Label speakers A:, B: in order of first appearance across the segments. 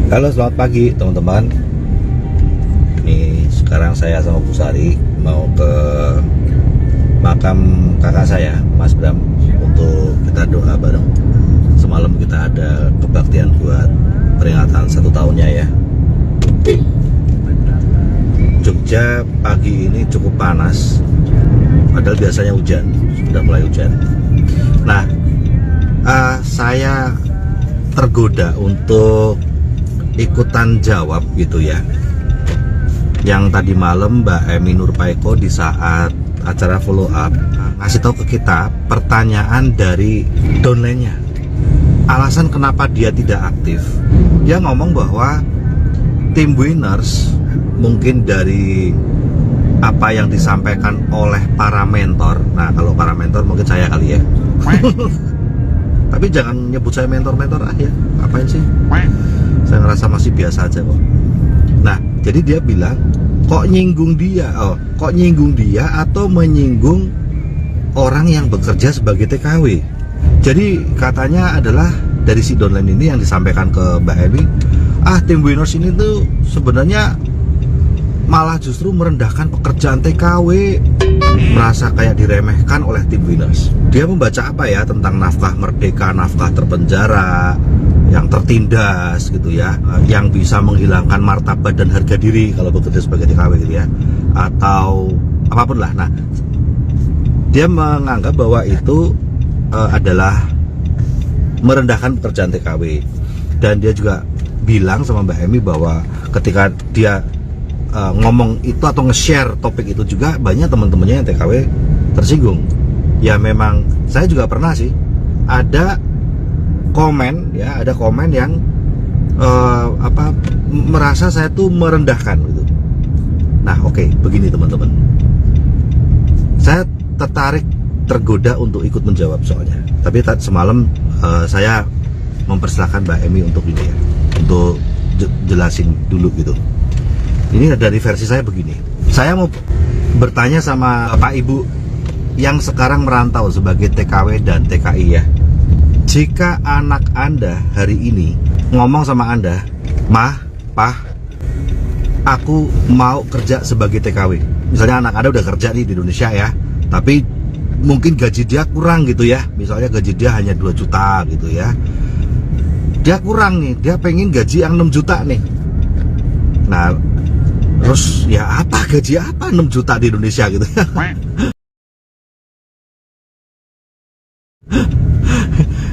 A: Halo, selamat pagi teman-teman. Ini sekarang saya sama Bu Sari mau ke makam kakak saya, Mas Bram, untuk kita doa bareng. Semalam kita ada kebaktian buat peringatan 1 tahunnya ya. Jogja pagi ini cukup panas, padahal biasanya hujan, sudah mulai hujan. Nah, saya tergoda untuk ikutan jawab gitu ya, yang tadi malam Mbak Emi Nurpaiko di saat acara follow up ngasih tahu ke kita pertanyaan dari downline-nya, alasan kenapa dia tidak aktif. Dia ngomong bahwa tim winners mungkin dari apa yang disampaikan oleh para mentor. Nah, kalau para mentor mungkin saya kali ya. Tapi jangan nyebut saya mentor-mentor ya, ngapain sih? Saya ngerasa masih biasa aja kok. Nah, jadi dia bilang kok nyinggung dia atau menyinggung orang yang bekerja sebagai TKW. Jadi katanya adalah dari si downline ini yang disampaikan ke Mbak Emi, tim winners ini tuh sebenarnya malah justru merendahkan pekerjaan TKW, merasa kayak diremehkan oleh tim winners. Dia membaca apa ya tentang nafkah merdeka, nafkah terpenjara, yang tertindas gitu ya, yang bisa menghilangkan martabat dan harga diri kalau bekerja sebagai TKW gitu ya, atau apapun lah. Nah, dia menganggap bahwa itu adalah merendahkan pekerjaan TKW, dan dia juga bilang sama Mbak Emi bahwa ketika dia ngomong itu atau nge-share topik itu juga banyak teman-temannya yang TKW tersinggung. Ya memang saya juga pernah sih ada komen yang merasa saya tuh merendahkan gitu. Nah, oke, begini teman-teman, saya tergoda untuk ikut menjawab soalnya. Tapi semalam saya mempersilahkan Mbak Emi untuk ini ya, untuk jelasin dulu gitu. Ini dari versi saya begini. Saya mau bertanya sama Bapak Ibu yang sekarang merantau sebagai TKW dan TKI ya. Jika anak Anda hari ini ngomong sama Anda, "Mah, Pah, aku mau kerja sebagai TKW." Misalnya anak Anda udah kerja nih di Indonesia ya, tapi mungkin gaji dia kurang gitu ya. Misalnya gaji dia hanya 2 juta gitu ya. Dia kurang nih, dia pengen gaji yang 6 juta nih. Nah, terus ya gaji apa 6 juta di Indonesia gitu ya.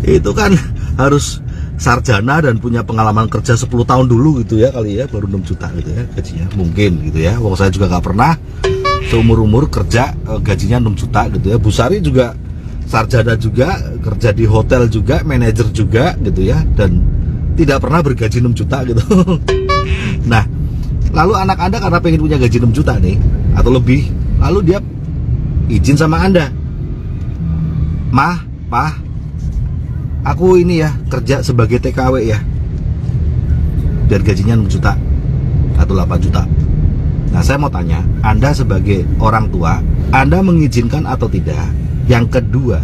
A: Itu kan harus sarjana dan punya pengalaman kerja 10 tahun dulu gitu ya kali ya, baru 6 juta gitu ya gajinya mungkin gitu ya. Wong saya juga nggak pernah seumur-umur kerja gajinya 6 juta gitu ya. Bu Sari juga sarjana juga, kerja di hotel juga, manajer juga gitu ya, dan tidak pernah bergaji 6 juta gitu. Nah, lalu anak Anda karena pengen punya gaji 6 juta nih atau lebih, lalu dia izin sama Anda, "Mah, Pah, aku ini ya kerja sebagai TKW ya, biar gajinya 6 juta atau 8 juta. Nah, saya mau tanya, Anda sebagai orang tua, Anda mengizinkan atau tidak? Yang kedua,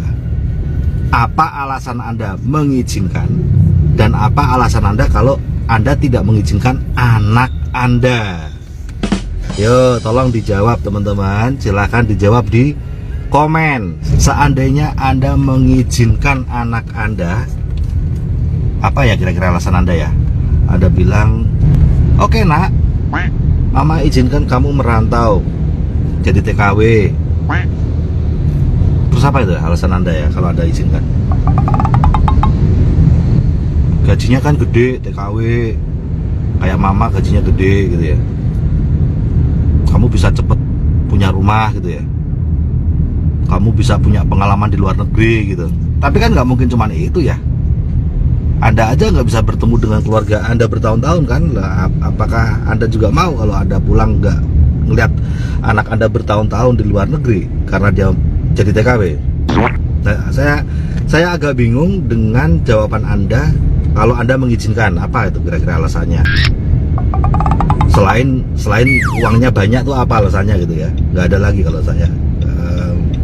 A: apa alasan Anda mengizinkan? Dan apa alasan Anda kalau Anda tidak mengizinkan anak Anda? Yo, tolong dijawab teman-teman. Silahkan dijawab di komen. Seandainya Anda mengizinkan anak Anda, apa ya kira-kira alasan Anda ya? Anda bilang, "Oke nak, Mama izinkan kamu merantau jadi TKW." Terus apa itu alasan Anda ya kalau Anda izinkan? Gajinya kan gede TKW, kayak Mama gajinya gede gitu ya. Kamu bisa cepet punya rumah gitu ya. Kamu bisa punya pengalaman di luar negeri gitu. Tapi kan nggak mungkin cuman itu ya. Anda aja nggak bisa bertemu dengan keluarga Anda bertahun-tahun kan. Lah, apakah Anda juga mau kalau Anda pulang nggak ngeliat anak Anda bertahun-tahun di luar negeri karena dia jadi TKW? Nah, saya agak bingung dengan jawaban Anda. Kalau Anda mengizinkan, apa itu kira-kira alasannya? Selain uangnya banyak tuh apa alasannya gitu ya? Nggak ada lagi kalau saya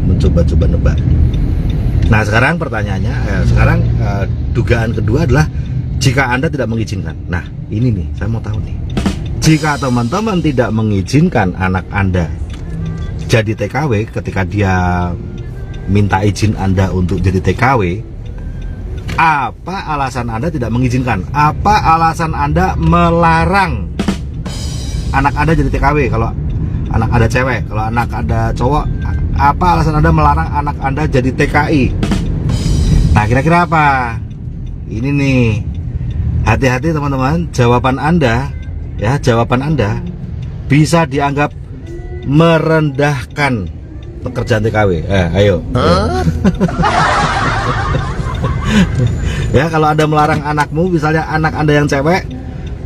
A: mencoba-coba nebak. Nah, sekarang pertanyaannya, dugaan kedua adalah Jika Anda tidak mengizinkan, nah ini nih saya mau tahu nih, jika teman-teman tidak mengizinkan anak Anda jadi TKW ketika dia minta izin Anda untuk jadi TKW, apa alasan Anda tidak mengizinkan? Apa alasan Anda melarang anak Anda jadi TKW? Kalau anak Anda cewek, kalau anak Anda cowok, apa alasan Anda melarang anak Anda jadi TKI? Nah, kira-kira apa? Ini nih, hati-hati teman-teman, jawaban Anda bisa dianggap merendahkan pekerjaan TKW. Ayo. Ya, kalau Anda melarang anakmu, misalnya anak Anda yang cewek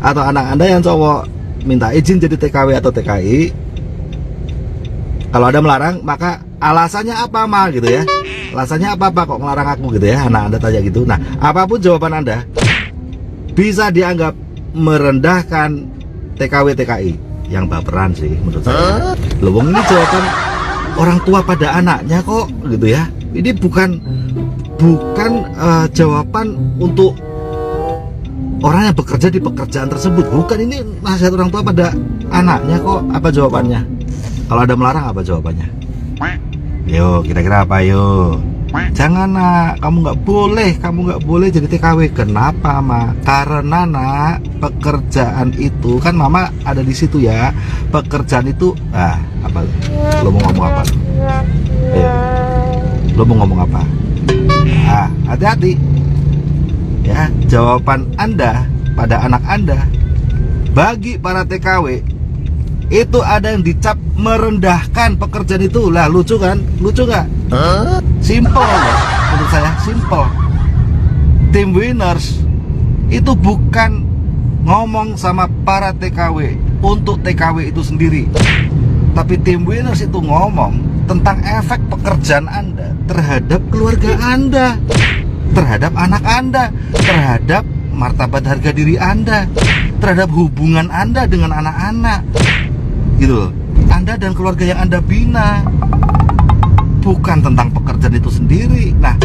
A: atau anak Anda yang cowok minta izin jadi TKW atau TKI, kalau Anda melarang, maka alasannya apa, Ma, gitu ya? Alasannya apa kok melarang aku, gitu ya? Anak Anda tanya gitu. Nah, apapun jawaban Anda bisa dianggap merendahkan TKW TKI yang baperan sih menurut saya. Loh, ini jawaban orang tua pada anaknya kok, gitu ya? Ini bukan jawaban untuk orang yang bekerja di pekerjaan tersebut. Bukan, ini nasihat orang tua pada anaknya kok. Apa jawabannya? Kalau ada melarang, apa jawabannya? Yo, kira-kira apa yo? Jangan, nak, kamu nggak boleh jadi TKW. Kenapa, Ma? Karena, nak, pekerjaan itu kan Mama ada di situ ya. Pekerjaan itu, apa? Lo mau ngomong apa? Ayo, lo mau ngomong apa? Hati-hati. Ya, jawaban Anda pada anak Anda bagi para TKW itu ada yang dicap merendahkan pekerjaan itu. Lah, lucu kan? Lucu nggak? Simple ya, menurut saya simple. Tim Winners itu bukan ngomong sama para TKW untuk TKW itu sendiri, tapi Tim Winners itu ngomong tentang efek pekerjaan Anda terhadap keluarga Anda, terhadap anak Anda, terhadap martabat harga diri Anda, terhadap hubungan Anda dengan anak-anak, gitu loh. Anda dan keluarga yang Anda bina, bukan tentang pekerjaan itu sendiri. Nah,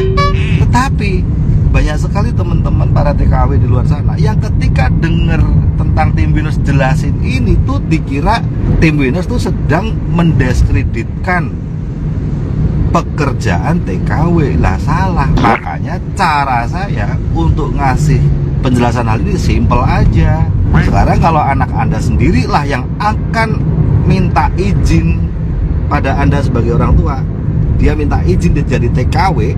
A: tetapi banyak sekali teman-teman para TKW di luar sana yang ketika dengar tentang Tim Winners jelasin ini tuh dikira Tim Winners tuh sedang mendiskreditkan pekerjaan TKW. Lah, salah. Makanya cara saya untuk ngasih penjelasan hal ini simple aja. Sekarang kalau anak Anda sendirilah yang akan minta izin pada Anda sebagai orang tua, dia minta izin jadi TKW,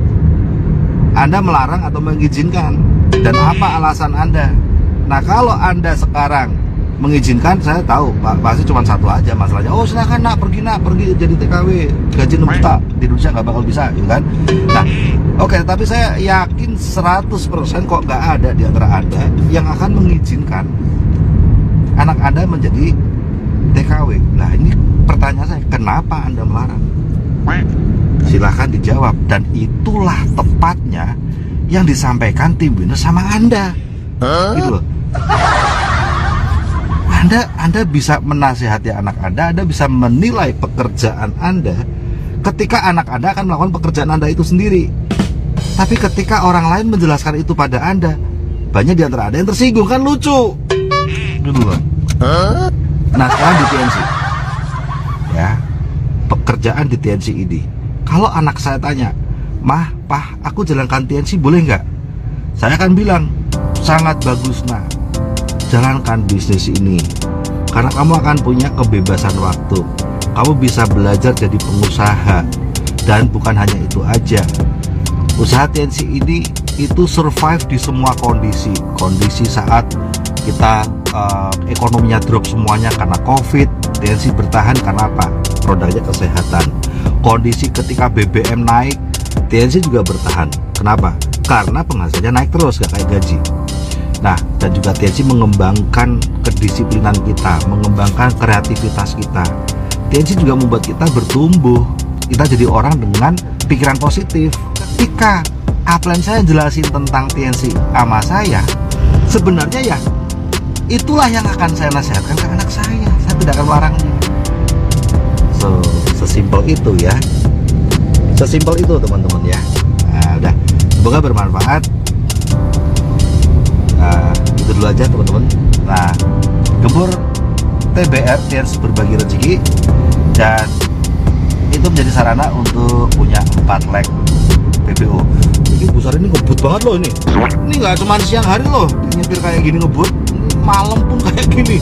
A: Anda melarang atau mengizinkan, dan apa alasan Anda? Nah, kalau Anda sekarang mengizinkan, saya tahu pasti cuma satu aja masalahnya. Oh, silakan, nak, pergi jadi TKW, gaji 6 juta di Indonesia nggak bakal bisa, gitu kan? Nah, oke, tapi saya yakin 100% kok nggak ada di antara Anda yang akan mengizinkan anak Anda menjadi TKW. Nah, ini pertanyaan saya, kenapa Anda melarang? Silahkan dijawab. Dan itulah tepatnya yang disampaikan Tim Winners sama Anda, gitu loh. Anda bisa menasihati anak Anda bisa menilai pekerjaan Anda ketika anak Anda akan melakukan pekerjaan Anda itu sendiri. Tapi ketika orang lain menjelaskan itu pada Anda, banyak di antara Anda yang tersinggung, kan lucu, gitu loh. Nah, sekarang di TNC ya, pekerjaan di TNC ini, kalau anak saya tanya, Mah, Pah, aku jalankan TNC boleh nggak? Saya akan bilang, sangat bagus, nak, jalankan bisnis ini, karena kamu akan punya kebebasan waktu. Kamu bisa belajar jadi pengusaha. Dan bukan hanya itu aja, usaha TNC ini itu survive di semua kondisi. Kondisi saat kita ekonominya drop semuanya karena COVID, TNC bertahan karena apa? Produknya kesehatan. Kondisi ketika BBM naik, TNC juga bertahan. Kenapa? Karena penghasilannya naik terus, gak kayak gaji. Nah, dan juga TNC mengembangkan kedisiplinan kita, mengembangkan kreativitas kita. TNC juga membuat kita bertumbuh. Kita jadi orang dengan pikiran positif. Ketika upline saya jelasin tentang TNC sama saya, sebenarnya ya itulah yang akan saya nasihatkan ke anak saya. Saya tidak akan melarangnya. So, sesimpel itu ya. Sesimpel itu, teman-teman ya. Nah, udah. Semoga bermanfaat. segitu dulu aja teman-teman. Nah, Gembur TBR Chance Berbagi Rezeki, dan itu menjadi sarana untuk punya 4 leg PBO. Ini besar, ini ngebut banget loh ini. Ini nggak cuma siang hari loh nyetir kayak gini ngebut, malam pun kayak gini.